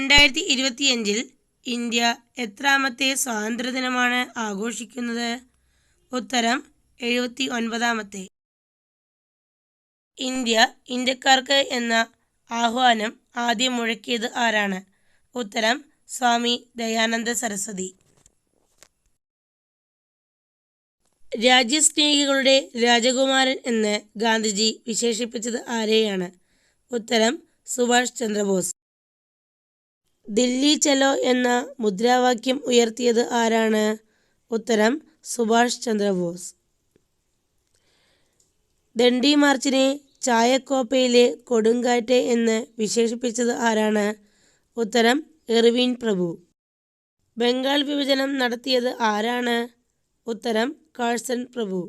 2025 India എത്രാമത്തെ സ്വാതന്ത്ര്യദിനമാണ് ആഘോഷിക്കുന്നത്? ഉത്തരം 79ാമത്തെ. ഇന്ത്യക്കാർക്ക് എന്ന ആഹ്വാനം ആദ്യം മുഴക്കിയത് ആരാണ്? ഉത്തരം സ്വാമി ദയാനന്ദ സരസ്വതി. രാജ്യസ്നേഹികളുടെ രാജകുമാരൻ എന്ന് ഗാന്ധിജി വിശേഷിപ്പിച്ചത് ആരെയാണ്? ഉത്തരം സുഭാഷ് ചന്ദ്രബോസ്. ദില്ലി ചലോ എന്ന മുദ്രാവാക്യം ഉയർത്തിയത് ആരാണ്? ഉത്തരം സുഭാഷ് ചന്ദ്രബോസ്. ദണ്ഡി മാർച്ചിനെ ചായക്കോപ്പയിലെ കൊടുങ്കാറ്റ് എന്ന് വിശേഷിപ്പിച്ചത് ആരാണ്? ഉത്തരം ഇർവിൻ പ്രഭു. ബംഗാൾ വിഭജനം നടത്തിയത് ആരാണ്? ഉത്തരം കഴ്സൺ പ്രഭു.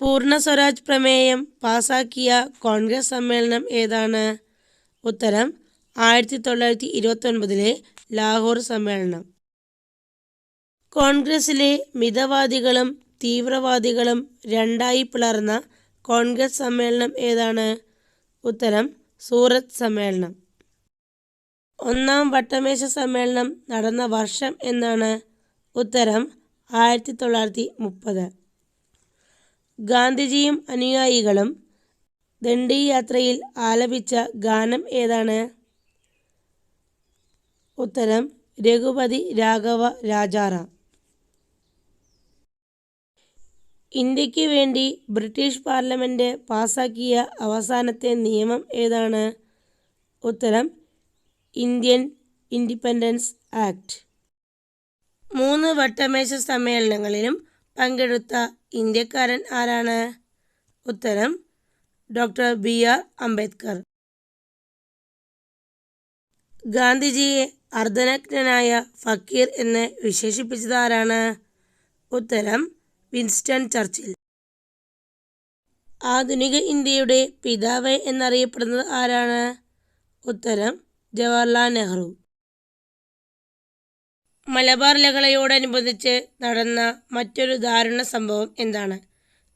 പൂർണ്ണ സ്വരാജ് പ്രമേയം പാസാക്കിയ കോൺഗ്രസ് സമ്മേളനം ഏതാണ്? ഉത്തരം 1929 ലാഹോർ സമ്മേളനം. കോൺഗ്രസിലെ മിതവാദികളും തീവ്രവാദികളും രണ്ടായി പിളർന്ന കോൺഗ്രസ് സമ്മേളനം ഏതാണ്? ഉത്തരം സൂറത്ത് സമ്മേളനം. ഒന്നാം വട്ടമേശ സമ്മേളനം നടന്ന വർഷം എന്നാണ്? ഉത്തരം 1930. ഗാന്ധിജിയും അനുയായികളും ദണ്ഡി യാത്രയിൽ ആലപിച്ച ഗാനം ഏതാണ്? ഉത്തരം രഘുപതി രാഘവ രാജാറാം. ഇന്ത്യക്ക് വേണ്ടി ബ്രിട്ടീഷ് പാർലമെന്റ് പാസാക്കിയ അവസാനത്തെ നിയമം ഏതാണ്? ഉത്തരം ഇന്ത്യൻ ഇൻഡിപെൻഡൻസ് ആക്ട്. 3 വട്ടമേശ സമ്മേളനങ്ങളിലും പങ്കെടുത്ത ഇന്ത്യക്കാരൻ ആരാണ്? ഉത്തരം ഡോക്ടർ BR അംബേദ്കർ. ഗാന്ധിജിയെ അർദ്ധനഗ്നനായ ഫക്കീർ എന്ന് വിശേഷിപ്പിച്ചത് ആരാണ്? ഉത്തരം വിൻസ്റ്റൺ ചർച്ചിൽ. ആധുനിക ഇന്ത്യയുടെ പിതാവ് എന്നറിയപ്പെടുന്നത് ആരാണ്? ഉത്തരം ജവഹർലാൽ നെഹ്റു. മലബാർ ലഹളയോടനുബന്ധിച്ച് നടന്ന മറ്റൊരു ദാരുണ സംഭവം എന്താണ്?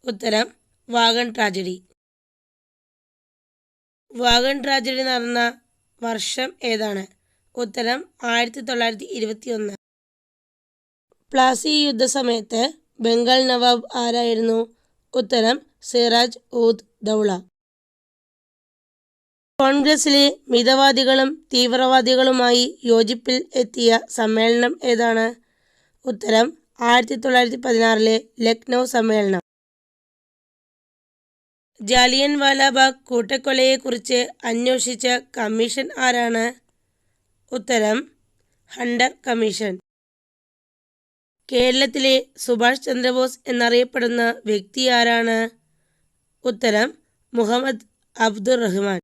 ഉത്തരം വാഗൺ ട്രാജഡി. വാഗൺ ട്രാജഡി നടന്ന വർഷം ഏതാണ്? ഉത്തരം 1921. പ്ലാസി യുദ്ധസമയത്ത് ബംഗാൾ നവാബ് ആരായിരുന്നു? ഉത്തരം സിറാജ് ഉദ് ദൗള. കോൺഗ്രസിലെ മിതവാദികളും തീവ്രവാദികളുമായി യോജിപ്പിൽ എത്തിയ സമ്മേളനം ഏതാണ്? ഉത്തരം 1916 ലക്നൗ സമ്മേളനം. ജാലിയൻ വാലാബാഗ് കൂട്ടക്കൊലയെക്കുറിച്ച് അന്വേഷിച്ച കമ്മീഷൻ ആരാണ്? ഉത്തരം ഹണ്ടർ കമ്മീഷൻ. കേരളത്തിലെ സുഭാഷ് ചന്ദ്രബോസ് എന്നറിയപ്പെടുന്ന വ്യക്തി ആരാണ്? ഉത്തരം മുഹമ്മദ് അബ്ദുർ റഹ്മാൻ.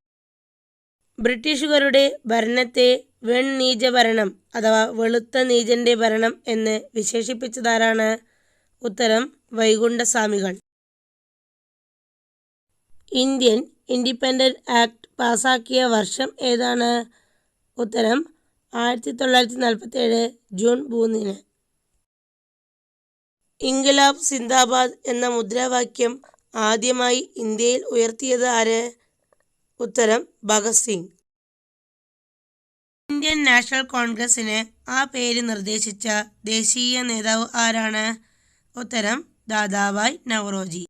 ബ്രിട്ടീഷുകാരുടെ ഭരണത്തെ വെൺനീച ഭരണം അഥവാ വെളുത്ത നീചന്റെ ഭരണം എന്ന് വിശേഷിപ്പിച്ചതാരാണ്? ഉത്തരം വൈകുണ്ഠസ്വാമികൾ. ഇന്ത്യൻ ഇൻഡിപെൻഡൻസ് ആക്ട് പാസാക്കിയ വർഷം ഏതാണ്? ഉത്തരം 1947 ജൂൺ 3. ഇൻക്വിലാബ് സിന്ദാബാദ് എന്ന മുദ്രാവാക്യം ആദ്യമായി ഇന്ത്യയിൽ ഉയർത്തിയത് ആര്? ഉത്തരം ഭഗത് സിംഗ്. ഇന്ത്യൻ നാഷണൽ കോൺഗ്രസിന് ആ പേര് നിർദ്ദേശിച്ച ദേശീയ നേതാവ് ആരാണ്? ഉത്തരം ദാദാഭായ് നവറോജി.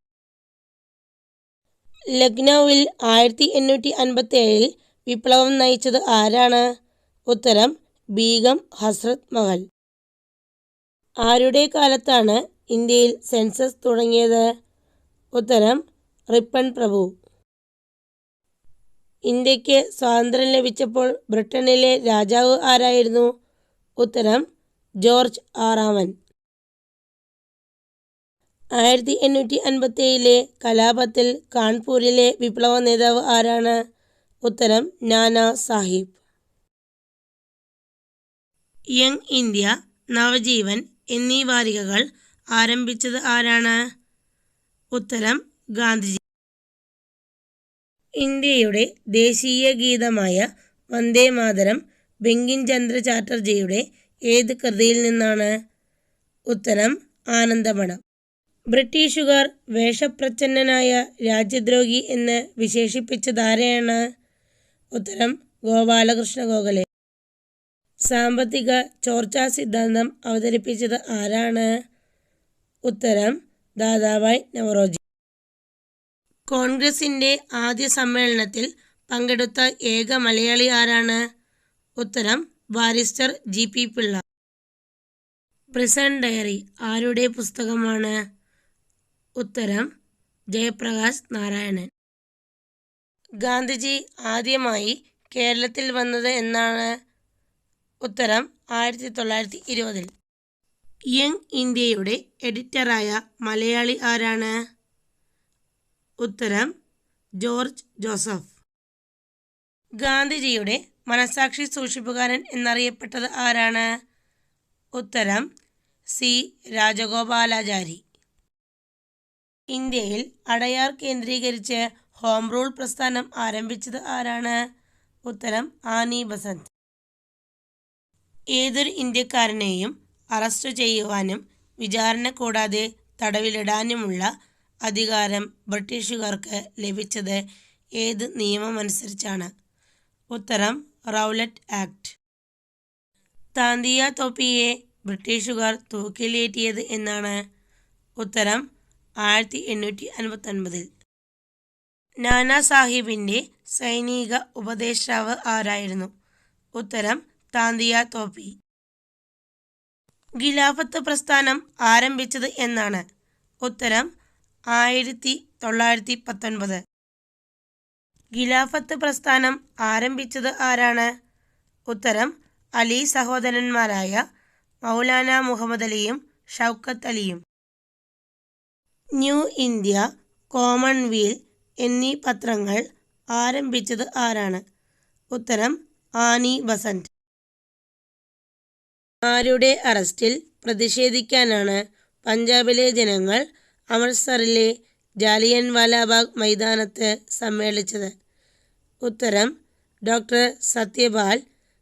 ലക്നൌവിൽ 1857 വിപ്ലവം നയിച്ചത് ആരാണ്? ഉത്തരം ബീഗം ഹസ്രത്ത് മഹൽ. ആരുടെ കാലത്താണ് ഇന്ത്യയിൽ സെൻസസ് തുടങ്ങിയത്? ഉത്തരം റിപ്പൺ പ്രഭു. ഇന്ത്യക്ക് സ്വാതന്ത്ര്യം ലഭിച്ചപ്പോൾ ബ്രിട്ടനിലെ രാജാവ് ആരായിരുന്നു? ഉത്തരം ജോർജ് ആറാമൻ. 1857 കലാപത്തിൽ കാൺപൂരിലെ വിപ്ലവ നേതാവ് ആരാണ്? ഉത്തരം നാനാ സാഹിബ്. യങ് ഇന്ത്യ, നവജീവൻ എന്നീ വാരികകൾ ആരംഭിച്ചത് ആരാണ്? ഉത്തരം ഗാന്ധിജി. ഇന്ത്യയുടെ ദേശീയ ഗീതമായ വന്ദേമാതരം ബങ്കിം ചന്ദ്ര ചാറ്റർജിയുടെ ഏത് കൃതിയിൽ നിന്നാണ്? ഉത്തരം ആനന്ദമഠം. ബ്രിട്ടീഷുകാർ വേഷപ്രച്ഛന്നനായ രാജ്യദ്രോഹി എന്ന് വിശേഷിപ്പിച്ചതാരെയാണ്? ഉത്തരം ഗോപാലകൃഷ്ണ ഗോഖലെ. സാമ്പത്തിക ചോർച്ചാ സിദ്ധാന്തം അവതരിപ്പിച്ചത് ആരാണ്? ഉത്തരം ദാദാഭായ് നവറോജി. കോൺഗ്രസിൻ്റെ ആദ്യ സമ്മേളനത്തിൽ പങ്കെടുത്ത ഏക മലയാളി ആരാണ്? ഉത്തരം barrister G.P. Pillai. Prison diary ആരുടെ പുസ്തകമാണ്? ഉത്തരം ജയപ്രകാശ് നാരായണൻ. ഗാന്ധിജി ആദ്യമായി കേരളത്തിൽ വന്നത് എന്നാണ്? ഉത്തരം 1920. യങ് ഇന്ത്യയുടെ എഡിറ്ററായ മലയാളി ആരാണ്? ഉത്തരം ജോർജ് ജോസഫ്. ഗാന്ധിജിയുടെ മനസാക്ഷി സൂക്ഷിപ്പുകാരൻ എന്നറിയപ്പെട്ടത് ആരാണ്? ഉത്തരം C. രാജഗോപാലാചാരി. ഇന്ത്യയിൽ അടയാർ കേന്ദ്രീകരിച്ച് ഹോം റൂൾ പ്രസ്ഥാനം ആരംഭിച്ചത് ആരാണ്? ഉത്തരം ആനി ബസന്റ്. ഏതൊരു ഇന്ത്യക്കാരനെയും അറസ്റ്റ് ചെയ്യുവാനും വിചാരണ കൂടാതെ തടവിലിടാനുമുള്ള അധികാരം ബ്രിട്ടീഷുകാർക്ക് ലഭിച്ചത് ഏത് നിയമമനുസരിച്ചാണ്? ഉത്തരം റൗലറ്റ് ആക്ട്. താന്തിയ തോപ്പിയെ ബ്രിട്ടീഷുകാർ തൂക്കിലേറ്റിയത് എന്നാണ്? ഉത്തരം 1859. നാനാ സാഹിബിൻ്റെ സൈനിക ഉപദേഷ്ടാവ് ആരായിരുന്നു? ഉത്തരം താന്തിയ തോപ്പി. ഖിലാഫത്ത് പ്രസ്ഥാനം ആരംഭിച്ചത് എന്നാണ്? ഉത്തരം 1919. ഖിലാഫത്ത് പ്രസ്ഥാനം ആരംഭിച്ചത് ആരാണ്? ഉത്തരം അലി സഹോദരന്മാരായ മൗലാന മുഹമ്മദ് അലിയും ഷൗക്കത്ത് അലിയും. ന്യൂ ഇന്ത്യ, കോമൺവെൽത്ത് എന്നീ പത്രങ്ങൾ ആരംഭിച്ചത് ആരാണ്? ഉത്തരം ആനി ബസന്റ്. ആരുടെ അറസ്റ്റിൽ പ്രതിഷേധിക്കാനാണ് പഞ്ചാബിലെ ജനങ്ങൾ അമൃത്സറിലെ ജാലിയൻവാലാബാഗ് മൈതാനത്ത് സമ്മേളിച്ചത്? ഉത്തരം ഡോക്ടർ സത്യപാൽ,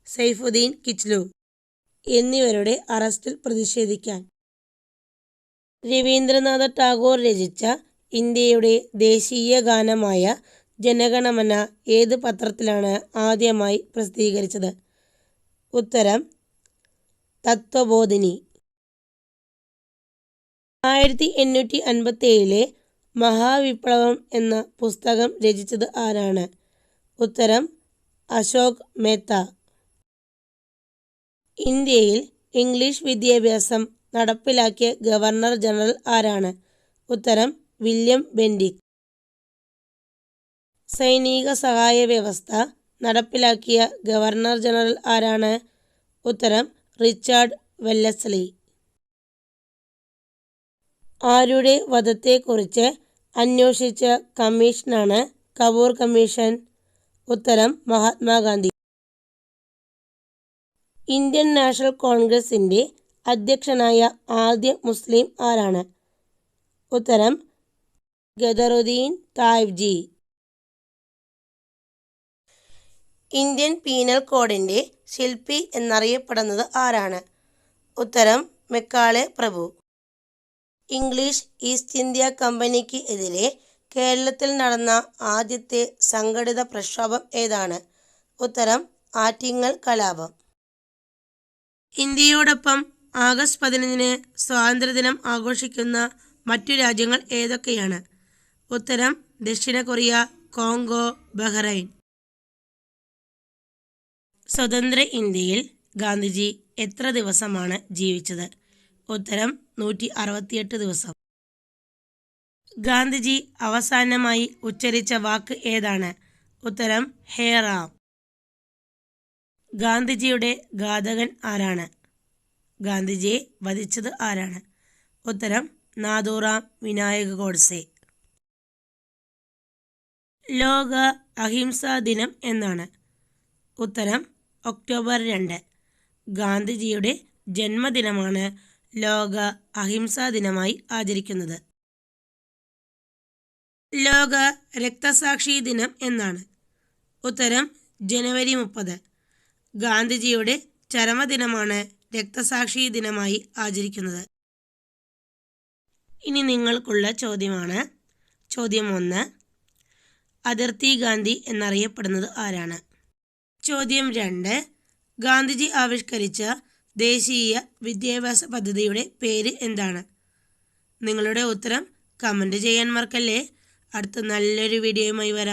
സൈഫുദ്ദീൻ കിച്ലു എന്നിവരുടെ അറസ്റ്റിൽ പ്രതിഷേധിക്കാൻ. രവീന്ദ്രനാഥ ടാഗോർ രചിച്ച ഇന്ത്യയുടെ ദേശീയ ഗാനമായ ജനഗണമന ഏത് പത്രത്തിലാണ് ആദ്യമായി പ്രസിദ്ധീകരിച്ചത്? ഉത്തരം തത്വബോധിനി. 1857 മഹാവിപ്ലവം എന്ന പുസ്തകം രചിച്ചത് ആരാണ്? ഉത്തരം അശോക് മേത്ത. ഇന്ത്യയിൽ ഇംഗ്ലീഷ് വിദ്യാഭ്യാസം നടപ്പിലാക്കിയ ഗവർണർ ജനറൽ ആരാണ്? ഉത്തരം വില്യം ബെൻഡിക്. സൈനിക സഹായ വ്യവസ്ഥ നടപ്പിലാക്കിയ ഗവർണർ ജനറൽ ആരാണ്? ഉത്തരം റിച്ചാർഡ് വെല്ലസ്ലി. ആരുടെ വധത്തെക്കുറിച്ച് അന്വേഷിച്ച കമ്മീഷനാണ് കപൂർ കമ്മീഷൻ? ഉത്തരം മഹാത്മാഗാന്ധി. ഇന്ത്യൻ നാഷണൽ കോൺഗ്രസിൻ്റെ അധ്യക്ഷനായ ആദ്യ മുസ്ലിം ആരാണ്? ഉത്തരം ഗദറുദ്ദീൻ തായിബ്ജി. ഇന്ത്യൻ പീനൽ കോഡിൻ്റെ ശില്പി എന്നറിയപ്പെടുന്നത് ആരാണ്? ഉത്തരം മെക്കാളെ പ്രഭു. ഇംഗ്ലീഷ് ഈസ്റ്റ് ഇന്ത്യ കമ്പനിക്ക് എതിരെ കേരളത്തിൽ നടന്ന ആദ്യത്തെ സംഘടിത പ്രക്ഷോഭം ഏതാണ്? ഉത്തരം ആറ്റിങ്ങൽ കലാപം. ഇന്ത്യയോടൊപ്പം ആഗസ്റ്റ് 15 സ്വാതന്ത്ര്യദിനം ആഘോഷിക്കുന്ന മറ്റു രാജ്യങ്ങൾ ഏതൊക്കെയാണ്? ഉത്തരം ദക്ഷിണ കൊറിയ, കോങ്കോ, ബഹ്റൈൻ. സ്വതന്ത്ര ഇന്ത്യയിൽ ഗാന്ധിജി എത്ര ദിവസമാണ് ജീവിച്ചത്? ഉത്തരം 168 ദിവസം. ഗാന്ധിജി അവസാനമായി ഉച്ചരിച്ച വാക്ക് ഏതാണ്? ഉത്തരം ഹേ റാം. ഗാന്ധിജിയുടെ ഘാതകൻ ആരാണ്? ഗാന്ധിജിയെ വധിച്ചത് ആരാണ്? ഉത്തരം നാഥൂറാം വിനായക ഗോഡ്സെ. ലോക അഹിംസാ ദിനം എന്നാണ്? ഉത്തരം ഒക്ടോബർ 2. ഗാന്ധിജിയുടെ ജന്മദിനമാണ് ലോക അഹിംസാ ദിനമായി ആചരിക്കുന്നത്. ലോക രക്തസാക്ഷി ദിനം എന്നാണ്? ഉത്തരം ജനുവരി 30. ഗാന്ധിജിയുടെ ചരമദിനമാണ് രക്തസാക്ഷി ദിനമായി ആചരിക്കുന്നത്. ഇനി നിങ്ങൾക്കുള്ള ചോദ്യമാണ്. ചോദ്യം 1. അതിർത്തി ഗാന്ധി എന്നറിയപ്പെടുന്നത് ആരാണ്? ചോദ്യം 2. ഗാന്ധിജി ആവിഷ്കരിച്ച ദേശീയ വിദ്യാഭ്യാസ പദ്ധതിയുടെ പേര് എന്താണ്? നിങ്ങളുടെ ഉത്തരം കമൻറ്റ് ചെയ്യാൻ മറക്കല്ലേ. അടുത്ത നല്ലൊരു വീഡിയോയുമായി വരാം.